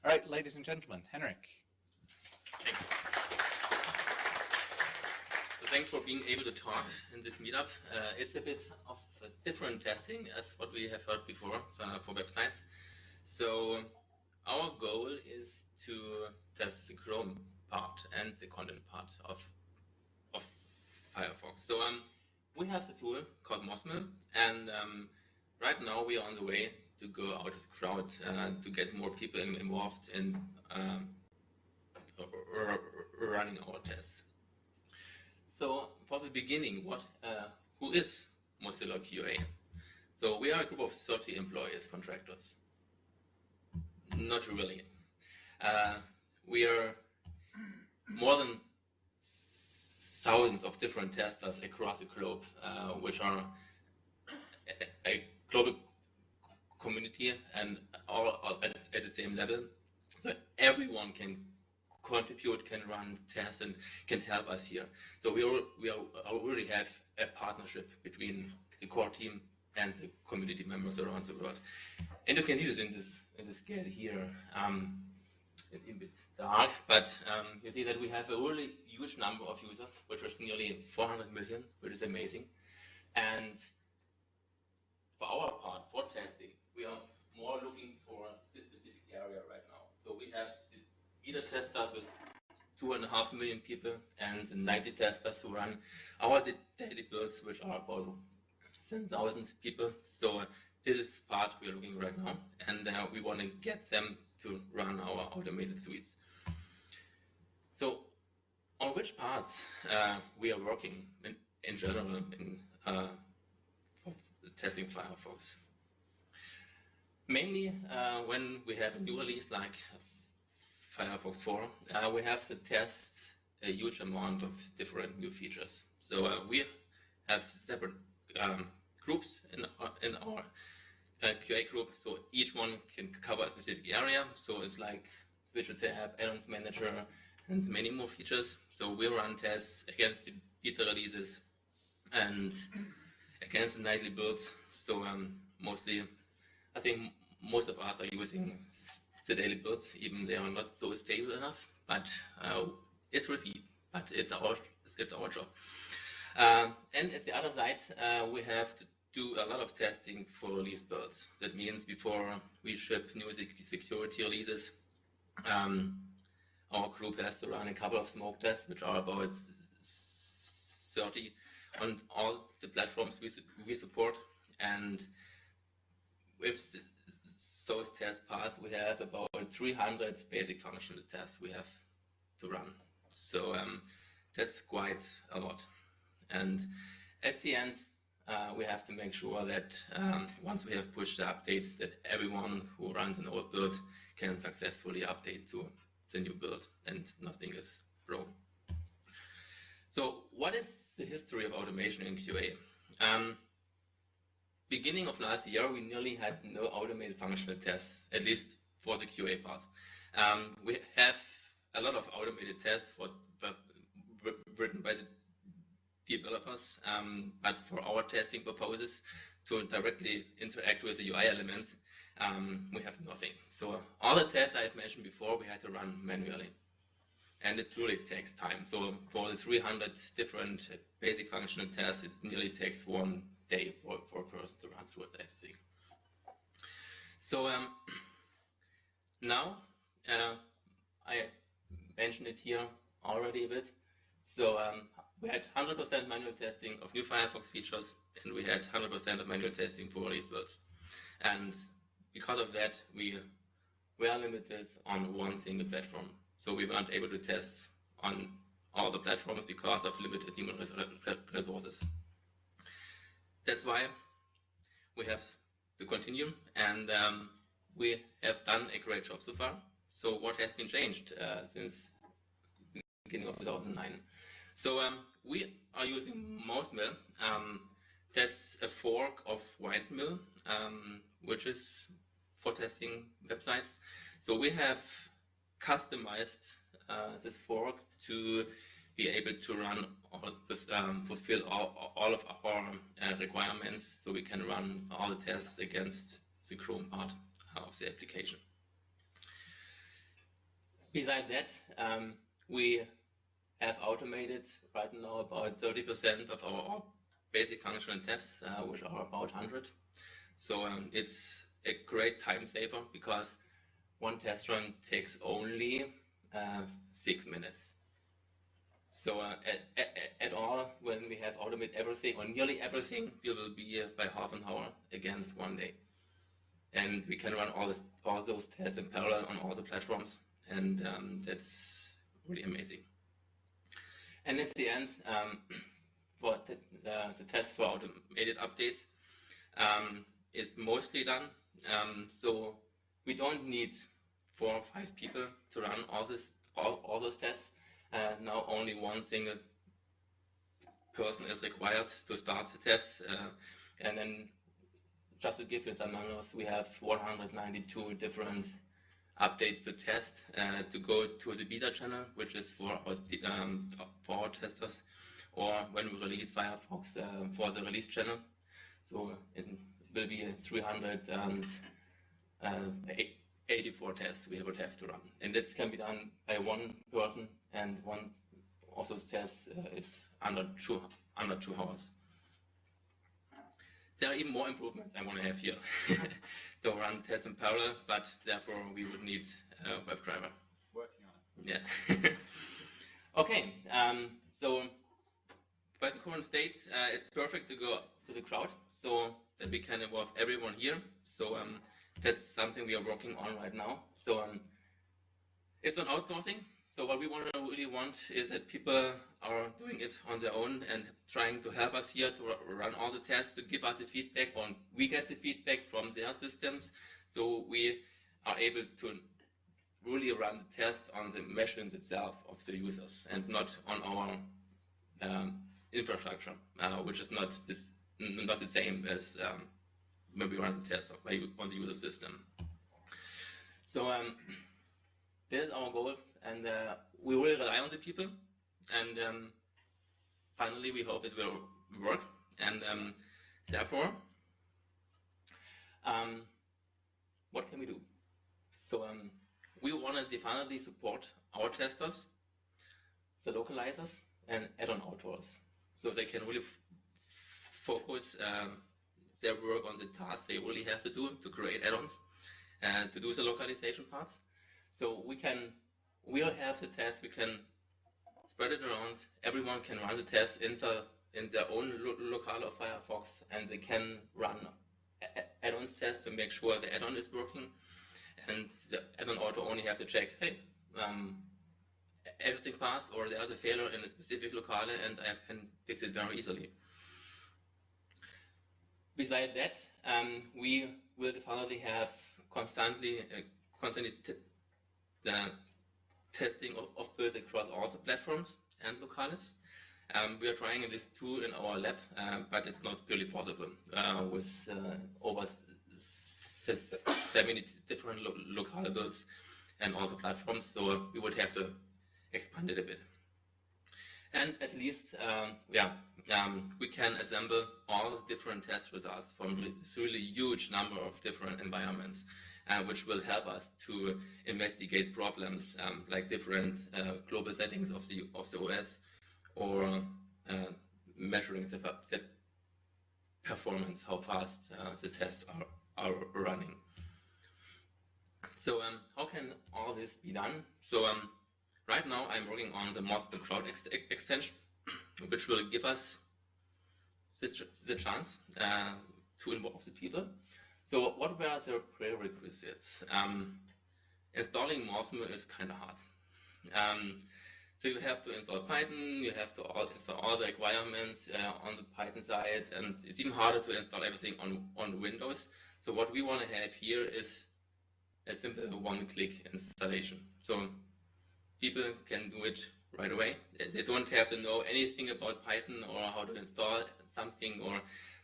All right, ladies and gentlemen, Henrik. Thanks. So thanks for being able to talk in this meetup. It's a bit of a different testing as what we have heard before for websites. So our goal is to test the Chrome part and the content part of Firefox. So we have a tool called Mozilla, and right now we are on the way to go out as crowd to get more people involved in running our tests. So for the beginning, who is Mozilla QA? So we are a group of 30 employees, contractors. Not really. We are more than thousands of different testers across the globe, which are a global community and all at the same level. So everyone can contribute, can run tests, and can help us here. So we already have a partnership between the core team and the community members around the world. And you can see this in this scale here. It's a bit dark, but you see that we have a really huge number of users, which is nearly 400 million, which is amazing. And for our part, for testing, we are more looking for this specific area right now. So we have the beta testers with 2.5 million people and the 90 testers who run our daily builds, which are about 10,000 people. So this is part we are looking right now, and we want to get them to run our automated suites. So on which parts we are working in general for testing Firefox? Mainly when we have a new release like Firefox 4, we have to test a huge amount of different new features. So we have separate groups in our QA group, so each one can cover a specific area. So it's like Special Tab, Add-ons Manager, and many more features. So we run tests against the beta releases and against the nightly builds. So mostly, I think most of us are using the daily builds, even they are not so stable enough. But it's risky, but it's our job. And at the other side, we have to do a lot of testing for release builds. That means before we ship new security releases, our group has to run a couple of smoke tests, which are about 30 on all the platforms we support. And with those tests pass, we have about 300 basic functional tests we have to run. So that's quite a lot. And at the end, we have to make sure that once we have pushed the updates, that everyone who runs an old build can successfully update to the new build and nothing is broken. So what is the history of automation in QA? Beginning of last year, we nearly had no automated functional tests, at least for the QA part. We have a lot of automated tests written by the developers, but for our testing purposes to directly interact with the UI elements, we have nothing. So all the tests I've mentioned before, we had to run manually, and it really takes time. So for the 300 different basic functional tests, it nearly takes 1 day for a person to run through everything. So now I mentioned it here already a bit. So we had 100% manual testing of new Firefox features, and we had 100% of manual testing for release builds. And because of that, we were limited on one single platform. So we weren't able to test on all the platforms because of limited human resources. That's why we have to continue, and we have done a great job so far. So what has been changed since the beginning of 2009? So we are using Mozilla. That's a fork of Windmill, which is for testing websites. So we have customized this fork to be able to run all of this, fulfill all of our requirements, so we can run all the tests against the Chrome part of the application. Besides that, we have automated right now about 30% of our basic functional tests, which are about 100. So it's a great time saver because one test run takes only 6 minutes. So at all, when we have automated everything, or nearly everything, we will be by half an hour against 1 day. And we can run all those tests in parallel on all the platforms, and that's really amazing. And at the end, for the test for automated updates is mostly done. So we don't need 4 or 5 people to run all those tests. Now only one single person is required to start the test, and then just to give you some numbers, we have 192 different updates to test to go to the beta channel, which is for our testers, or when we release Firefox for the release channel. So it will be 384 tests we would have to run, and this can be done by one person, and one of those tests is under 2 hours. There are even more improvements I want to have here to run tests in parallel, but therefore we would need a WebDriver. Working on it. Yeah. Okay, so by the current state, it's perfect to go to the crowd so that we can involve everyone here. So that's something we are working on right now. So it's on outsourcing. So what we really want is that people are doing it on their own and trying to help us here to run all the tests, to give us the feedback, or we get the feedback from their systems, so we are able to really run the test on the machines itself of the users and not on our infrastructure, which is not the same as when we run the test on the user system. So this is our goal. And we will rely on the people, and finally we hope it will work. And therefore, what can we do? So we want to definitely support our testers, the localizers, and add-on authors, so they can really focus their work on the tasks they really have to do to create add-ons and to do the localization parts. So we'll have the test, we can spread it around, everyone can run the test in their own locale of Firefox, and they can run add-ons tests to make sure the add-on is working, and the add-on author only have to check, hey, everything passed, or there's a failure in a specific locale, and I can fix it very easily. Besides that, we will finally have constantly testing of builds across all the platforms and locales. We are trying this too in our lab, but it's not really possible with over 70 different locale builds and all the platforms, so we would have to expand it a bit. And at least, we can assemble all the different test results from this really huge number of different environments, which will help us to investigate problems like different global settings of the OS, or measuring the performance, how fast the tests are running. So how can all this be done? So right now I'm working on the Mozilla Crowd extension, which will give us the chance to involve the people. So what were the prerequisites? Installing Mozilla is kind of hard. So you have to install Python, you have to install all the requirements on the Python side, and it's even harder to install everything on Windows. So what we want to have here is a simple one-click installation. So people can do it right away. They don't have to know anything about Python or how to install something or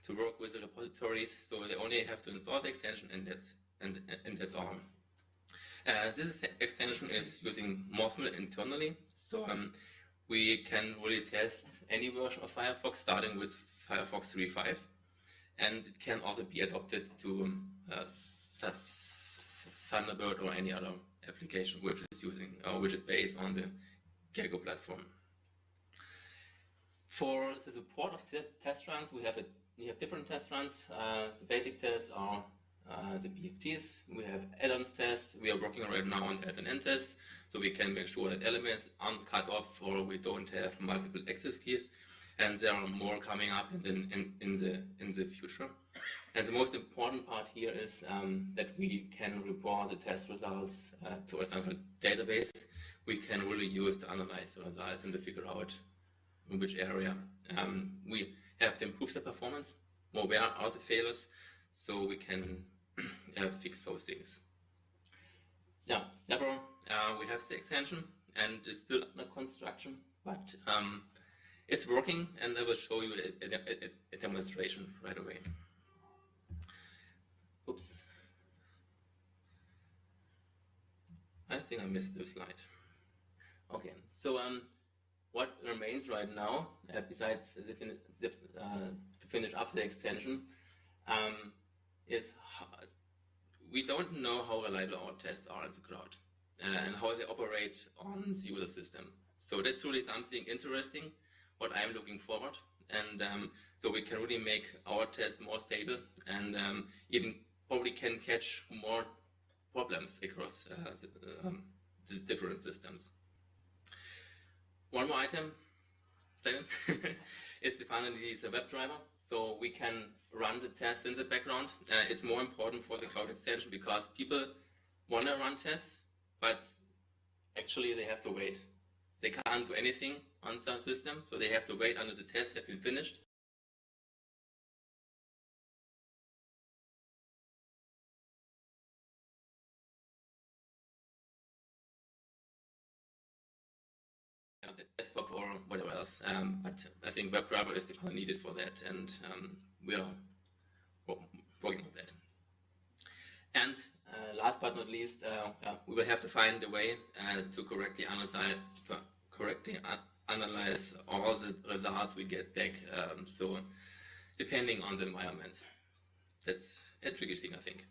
to work with the repositories. So they only have to install the extension, and that's all. This extension is using Mozilla internally, so we can really test any version of Firefox, starting with Firefox 3.5, and it can also be adopted to Thunderbird or any other application which is using which is based on the Gecko platform. For the support of test runs, we have different test runs. The basic tests are the BFTs. We have add-ons tests. We are working right now on SNN tests, so we can make sure that elements aren't cut off or we don't have multiple access keys. And there are more coming up in the future. And the most important part here is that we can report the test results to a central database. We can really use to analyze the results and to figure out in which area we have to improve the performance, or where are the failures, so we can fix those things. Yeah, therefore we have the extension and it's still under construction, but it's working, and I will show you a demonstration right away. Oops. I think I missed this slide. Okay, so what remains right now, besides to finish up the extension, is we don't know how reliable our tests are in the cloud and how they operate on the user system. So that's really something interesting, what I'm looking forward. And so we can really make our tests more stable and even probably can catch more problems across the different systems. One more item is finally the WebDriver. So we can run the tests in the background. It's more important for the cloud extension because people want to run tests, but actually they have to wait. They can't do anything on the system, so they have to wait until the tests have been finished. The desktop or whatever else, but I think WebDriver is definitely needed for that, and we are working on that. And last but not least, we will have to find a way to correctly analyze all the results we get back. So depending on the environment, that's a tricky thing, I think.